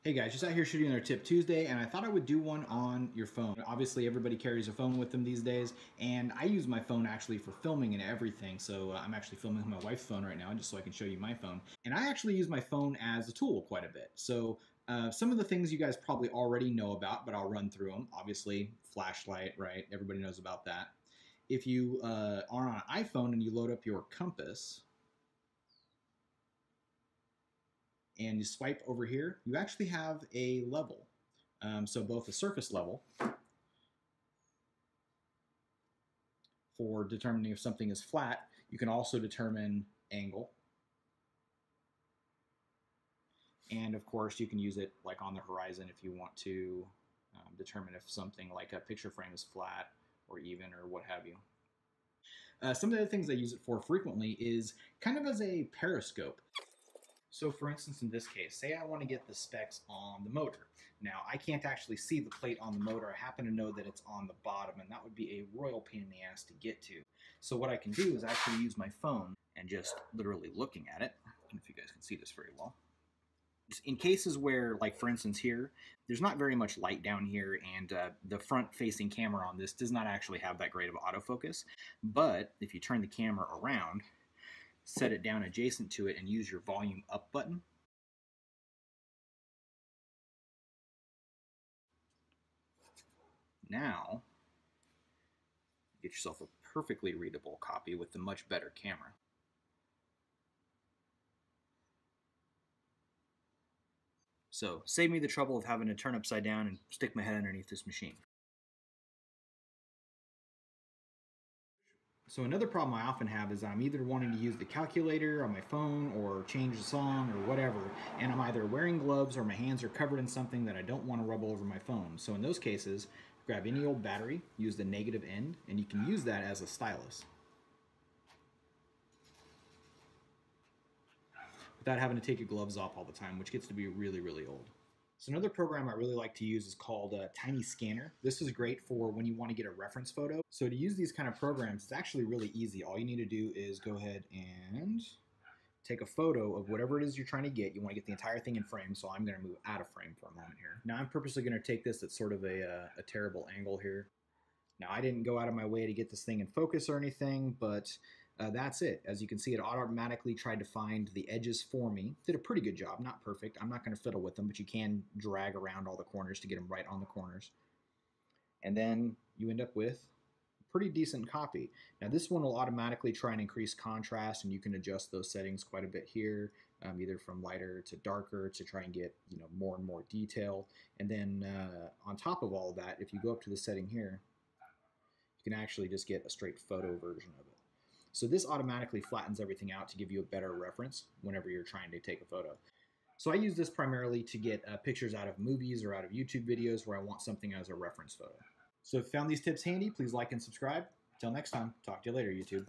Hey guys, just out here shooting another Tip Tuesday, and I thought I would do one on your phone. Obviously, everybody carries a phone with them these days, and I use my phone actually for filming and everything. So I'm actually filming with my wife's phone right now, just so I can show you my phone. And I actually use my phone as a tool quite a bit. So some of the things you guys probably already know about, but I'll run through them. Obviously, flashlight, right? Everybody knows about that. If you are on an iPhone and you load up your compass, and you swipe over here, you actually have a level. So both a surface level for determining if something is flat. You can also determine angle. And of course, you can use it like on the horizon if you want to determine if something like a picture frame is flat or even or what have you. Some of the other things I use it for frequently is kind of as a periscope. So for instance, in this case, say I want to get the specs on the motor. Now, I can't actually see the plate on the motor. I happen to know that it's on the bottom, and that would be a royal pain in the ass to get to. So what I can do is actually use my phone and just literally looking at it. I don't know if you guys can see this very well. In cases where, like for instance here, there's not very much light down here, and the front-facing camera on this does not actually have that great of autofocus. But if you turn the camera around, set it down adjacent to it, and use your volume up button, now get yourself a perfectly readable copy with a much better camera. So save me the trouble of having to turn upside down and stick my head underneath this machine. So another problem I often have is I'm either wanting to use the calculator on my phone or change the song or whatever, and I'm either wearing gloves or my hands are covered in something that I don't want to rub all over my phone. So in those cases, grab any old battery, use the negative end, and you can use that as a stylus without having to take your gloves off all the time, which gets to be really, really old. So another program I really like to use is called Tiny Scanner. This is great for when you want to get a reference photo. So to use these kind of programs, it's actually really easy. All you need to do is go ahead and take a photo of whatever it is you're trying to get. You want to get the entire thing in frame, so I'm going to move out of frame for a moment here. Now I'm purposely going to take this at sort of a terrible angle here. Now I didn't go out of my way to get this thing in focus or anything, but that's it. As you can see, it automatically tried to find the edges for me. Did a pretty good job, not perfect. I'm not going to fiddle with them, but you can drag around all the corners to get them right on the corners. And then you end up with a pretty decent copy. Now this one will automatically try and increase contrast, and you can adjust those settings quite a bit here, either from lighter to darker to try and get more and more detail. And then on top of all of that, if you go up to the setting here, you can actually just get a straight photo version of it. So this automatically flattens everything out to give you a better reference whenever you're trying to take a photo. So I use this primarily to get pictures out of movies or out of YouTube videos where I want something as a reference photo. So if you found these tips handy, please like and subscribe. Until next time, talk to you later, YouTube.